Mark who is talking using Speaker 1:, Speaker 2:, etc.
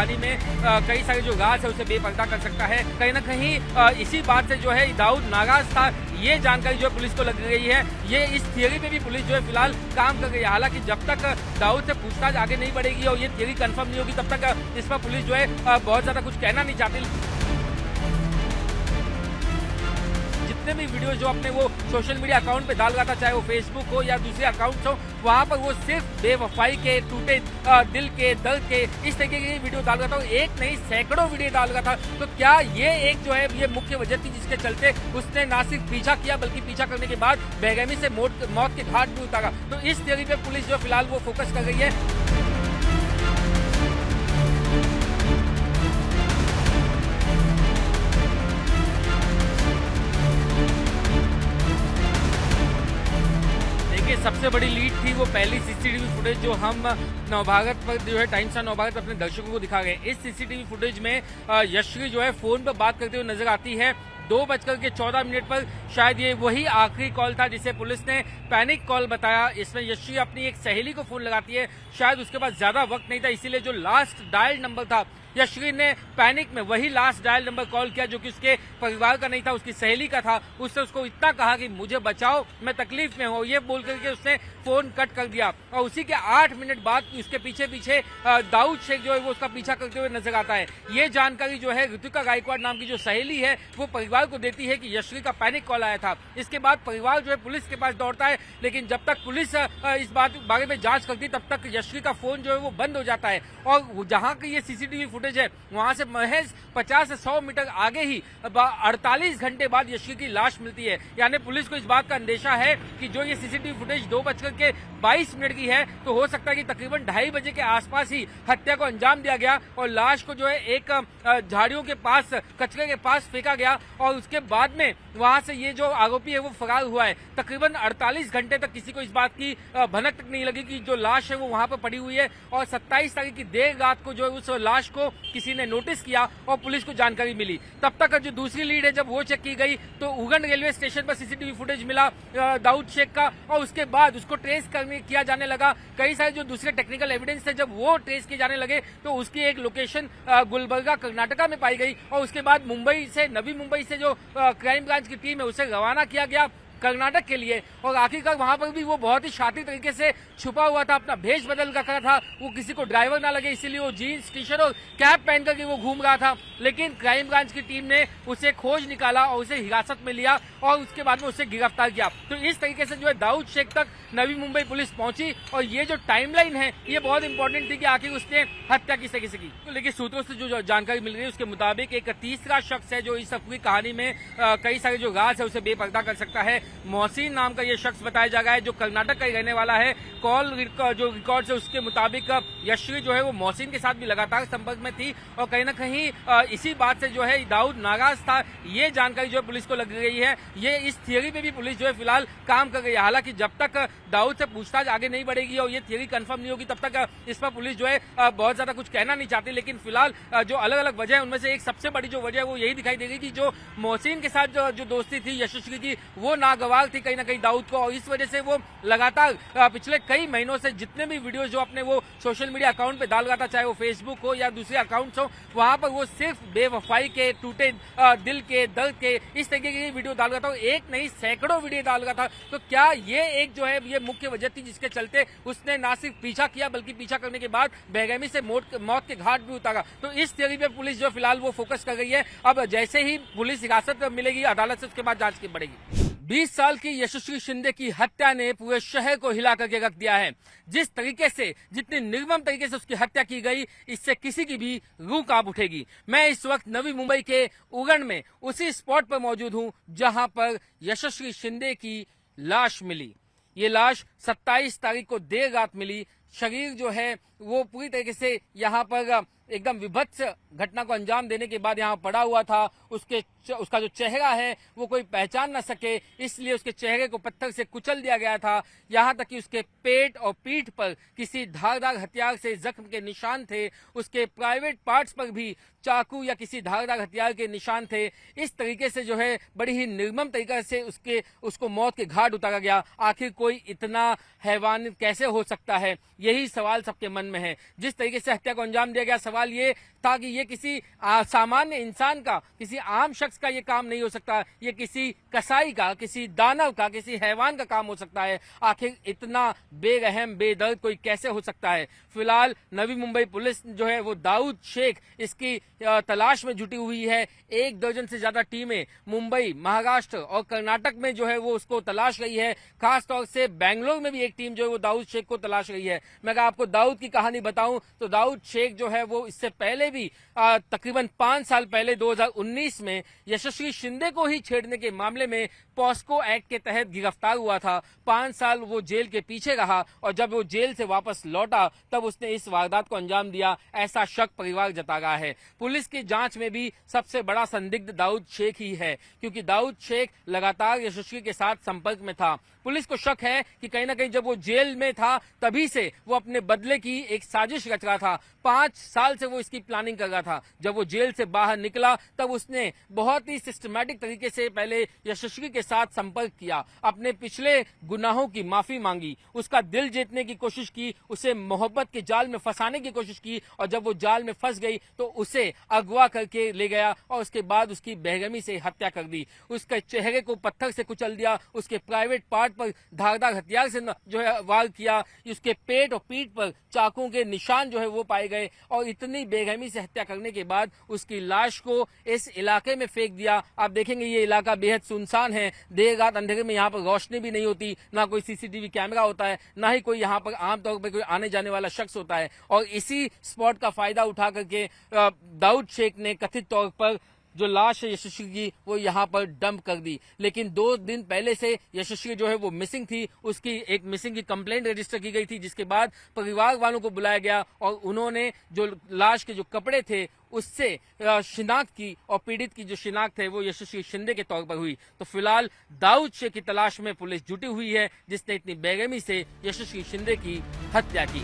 Speaker 1: कहानी में कई सारे जो राज है उसे बेपर्दा कर सकता है। कहीं ना कहीं इसी बात से जो है दाऊद नाराज था, ये जानकारी जो है पुलिस को लग गई है। ये इस थियरी पे भी पुलिस जो है फिलहाल काम कर रही है। हालांकि जब तक दाऊद से पूछताछ आगे नहीं बढ़ेगी और ये थियरी कंफर्म नहीं होगी, तब तक इस पर पुलिस जो है बहुत ज्यादा कुछ कहना नहीं चाहती। जितने भी वीडियो जो अपने वो सोशल मीडिया अकाउंट पे डाल रहा था, चाहे वो फेसबुक हो या दूसरे अकाउंट्स हो, वहां पर वो सिर्फ बेवफाई के, टूटे दिल के, दर्द के, इस तरीके की वीडियो डाल रहा था। एक नहीं सैकड़ों वीडियो डाल रहा था। तो क्या ये एक जो है ये मुख्य वजह थी जिसके चलते उसने ना सिर्फ पीछा किया बल्कि पीछा करने के बाद बेरहमी से मौत के घाट भी उतारा। तो इस थियरी पे पुलिस जो फिलहाल वो फोकस कर रही है। सबसे बड़ी लीड थी वो पहली सीसीटीवी फुटेज जो हम नवभारत पर जो है टाइम्स ऑफ नवभारत अपने दर्शकों को दिखा गए। इस सीसीटीवी फुटेज में यश्वी जो है फोन पर बात करते हुए नजर आती है। 2:14 पर शायद ये वही आखिरी कॉल था जिसे पुलिस ने पैनिक कॉल बताया। इसमें यश्वी अपनी एक सहेली को फोन लगाती है। शायद उसके पास ज्यादा वक्त नहीं था, इसीलिए जो लास्ट डायल नंबर था यश्वी ने पैनिक में वही लास्ट डायल नंबर कॉल किया जो कि उसके परिवार का नहीं था, उसकी सहेली का था। उससे उसको इतना कहा कि मुझे बचाओ, मैं तकलीफ में हूं, ये बोल करके उसने फोन कट कर दिया। और उसी के 8 मिनट बाद उसके पीछे पीछे दाऊद शेख जो है वो उसका पीछा करते हुए नजर आता है। ये जानकारी जो है ऋतिका गायकवाड़ नाम की जो सहेली है वो परिवार को देती है कि यश्वी का पैनिक कॉल आया था। इसके बाद परिवार जो है पुलिस के पास दौड़ता है, लेकिन जब तक पुलिस इस बारे में जांच करती तब तक यश्वी का फोन जो है वो बंद हो जाता है। और जहां की ये सीसीटीवी फुटेज है वहां से महज 50 से 100 मीटर आगे ही 48 घंटे बाद यश्वी की लाश मिलती है। यानी पुलिस को इस बात का अंदेशा है कि जो ये सीसीटीवी फुटेज 2:22 की है तो हो सकता है कि तकरीबन 2:30 बजे के आसपास ही हत्या को अंजाम दिया गया और लाश को जो है एक झाड़ियों के पास, कचरे के पास फेंका गया और उसके बाद में वहां से ये जो आरोपी है वो फरार हुआ है। तकरीबन 48 घंटे तक किसी को इस बात की भनक तक नहीं लगी कि जो लाश है वो वहां पर पड़ी हुई है। और 27 तारीख की देर रात को जो है उस लाश को किसी ने नोटिस किया और पुलिस को जानकारी मिली। तब तक जो दूसरी लीड है जब वो चेक की गई तो उगन रेलवे स्टेशन पर सीसीटीवी फुटेज मिला दाऊद शेख का, और उसके बाद उसको ट्रेस किया जाने लगा। कई सारे जो दूसरे टेक्निकल एविडेंस थे जब वो ट्रेस किए जाने लगे तो उसकी एक लोकेशन गुलबर्गा कर्नाटका में पाई गई। और उसके बाद नवी मुंबई से जो क्राइम ब्रांच की टीम है उसे रवाना किया गया कर्नाटक के लिए। और आखिरकार वहां पर भी वो बहुत ही शातिर तरीके से छुपा हुआ था, अपना भेष बदल रखा था, वो किसी को ड्राइवर ना लगे इसीलिए वो जीन्स, टी शर्ट और कैप पहन करके वो घूम रहा था। लेकिन क्राइम ब्रांच की टीम ने उसे खोज निकाला और उसे हिरासत में लिया और उसके बाद में उसे गिरफ्तार किया। तो इस तरीके से जो है दाऊद शेख तक नवी मुंबई पुलिस पहुंची। और ये जो टाइमलाइन है ये बहुत इंपॉर्टेंट थी कि आखिर उसने हत्या किसे किसे की। तो लेकिन सूत्रों से जो जानकारी मिल रही है उसके मुताबिक एक तीसरा शख्स है जो इस पूरी कहानी में कई सारे जो राज है उसे बेपर्दा कर सकता है। मोहसिन नाम का ये शख्स बताया जा रहा है जो कर्नाटक का ही रहने वाला है। कॉल जो रिकॉर्ड है उसके मुताबिक यश्वी जो है वो मोहसिन के साथ भी लगातार संपर्क में थी और कहीं ना कहीं इसी बात से जो है दाऊद नाराज था। ये जानकारी जो है पुलिस को लग गई है। ये इस थियरी पे भी पुलिस जो है फिलहाल काम कर रही है। हालांकि जब तक दाऊद से पूछताछ आगे नहीं बढ़ेगी और ये थियरी कंफर्म नहीं होगी तब तक इस पर पुलिस जो है बहुत ज्यादा कुछ कहना नहीं चाहती। लेकिन फिलहाल जो अलग अलग वजह है उनमें से एक सबसे बड़ी जो वजह है वो यही दिखाई देगी कि जो मोहसिन के साथ जो दोस्ती थी यशस्वी की वो नागवार थी कहीं ना कहीं दाऊद को। और इस वजह से वो लगातार पिछले कई महीनों से जितने भी वीडियो जो अपने वो सोशल मीडिया अकाउंट पे डाल रहा था, चाहे वो फेसबुक हो या दूसरे अकाउंट्स हो, वहां पर वो सिर्फ बेवफाई के, टूटे दिल के, दर्द के, इस तरीके की वीडियो डाल रहा था। एक नहीं सैकड़ों वीडियो डाल रहा था। तो क्या ये एक जो है ये मुख्य वजह थी जिसके चलते उसने ना सिर्फ पीछा किया बल्कि पीछा करने के बाद बेरहमी से मौत के घाट भी उतारा। तो इस थियरी पे पुलिस जो फिलहाल वो फोकस कर रही है। अब जैसे ही पुलिस हिरासत मिलेगी अदालत से उसके बाद जांच की बढ़ेगी। 20 साल की यशस्वी शिंदे की हत्या ने पूरे शहर को हिला करके रख दिया है। जिस तरीके से, जितनी निर्मम तरीके से उसकी हत्या की गई, इससे किसी की भी रूह कांप उठेगी। मैं इस वक्त नवी मुंबई के उगन में उसी स्पॉट पर मौजूद हूं जहां पर यशस्वी शिंदे की लाश मिली। ये लाश 27 तारीख को देर रात मिली। शरीर जो है वो पूरी तरीके से यहाँ पर एकदम विभत्स घटना को अंजाम देने के बाद यहाँ पड़ा हुआ था। उसका जो चेहरा है वो कोई पहचान न सके, इसलिए उसके चेहरे को पत्थर से कुचल दिया गया था। यहाँ तक कि उसके पेट और पीठ पर किसी धारदार हथियार से जख्म के निशान थे। उसके प्राइवेट पार्ट्स पर भी चाकू या किसी धारदार हथियार के निशान थे। इस तरीके से जो है बड़ी ही निर्मम तरीके से उसको मौत के घाट उतारा गया। आखिर कोई इतना हैवान कैसे हो सकता है, यही सवाल सबके मन में है। जिस तरीके से हत्या को अंजाम दिया गया, सवाल ये था कि ये किसी सामान्य इंसान का, किसी आम शख्स का ये काम नहीं हो सकता, ये किसी कसाई का, किसी दानव का, किसी हैवान का काम हो सकता है। आखिर इतना बेरहम बेदर्द कोई कैसे हो सकता है। फिलहाल नवी मुंबई पुलिस जो है वो दाऊद शेख इसकी तलाश में जुटी हुई है। 1 दर्जन से ज्यादा टीमें मुंबई, महाराष्ट्र और कर्नाटक में जो है वो उसको तलाश रही है। खासतौर से बेंगलोर में भी एक टीम जो है वो दाऊद शेख को तलाश रही है। मैं अगर आपको दाऊद की कहानी बताऊं तो दाऊद शेख जो है वो इससे पहले भी तकरीबन 5 साल पहले 2019 में यशस्वी शिंदे को ही छेड़ने के मामले में पॉस्को एक्ट के तहत गिरफ्तार हुआ था। 5 साल वो जेल के पीछे रहा और जब वो जेल से वापस लौटा तब उसने इस वारदात को अंजाम दिया, ऐसा शक परिवार जता रहा है। पुलिस की जांच में भी सबसे बड़ा संदिग्ध दाऊद शेख ही है, क्योंकि दाऊद शेख लगातार यशस्वी के साथ संपर्क में था। पुलिस को शक है कि कहीं ना कहीं जब वो जेल में था तभी से वो अपने बदले की एक साजिश रच रहा था। 5 साल से वो इसकी प्लानिंग कर रहा था। जब वो जेल से बाहर निकला तब उसने बहुत ही सिस्टमैटिक तरीके से पहले यशस्वी के साथ संपर्क किया, अपने पिछले गुनाहों की माफी मांगी, उसका दिल जीतने की कोशिश की, उसे मोहब्बत के जाल में फंसाने की कोशिश की और जब वो जाल में फंस गई तो उसे अगवा करके ले गया और उसके बाद उसकी बेरहमी से हत्या कर दी। उसके चेहरे को पत्थर से कुचल दिया, उसके प्राइवेट पार्ट पर धारदार हथियार से जो है वार किया, उसके पेट और पीठ पर चाकुओं के निशान जो है वो पाए गए और इतनी बेरहमी से हत्या करने के बाद उसकी लाश को इस इलाके में फेंक दिया। आप देखेंगे ये इलाका बेहद सुनसान है। देर रात अंधेरे में यहाँ पर रोशनी भी नहीं होती, ना कोई सीसीटीवी कैमरा होता है, ना ही कोई यहाँ पर आमतौर पर कोई आने जाने वाला शख्स होता है। और इसी स्पॉट का फायदा उठा करके दाऊद शेख ने कथित तौर पर जो लाश है यशस्वी की वो यहाँ पर डंप कर दी। लेकिन 2 दिन पहले से यशस्वी जो है वो मिसिंग थी, उसकी एक मिसिंग की कंप्लेंट रजिस्टर की गई थी, जिसके बाद परिवार वालों को बुलाया गया और उन्होंने जो लाश के जो कपड़े थे उससे शिनाख्त की और पीड़ित की जो शिनाख्त है वो यशस्वी शिंदे के तौर पर हुई। तो फिलहाल दाऊद शेख की तलाश में पुलिस जुटी हुई है, जिसने इतनी बेरहमी से यशस्वी शिंदे की हत्या की।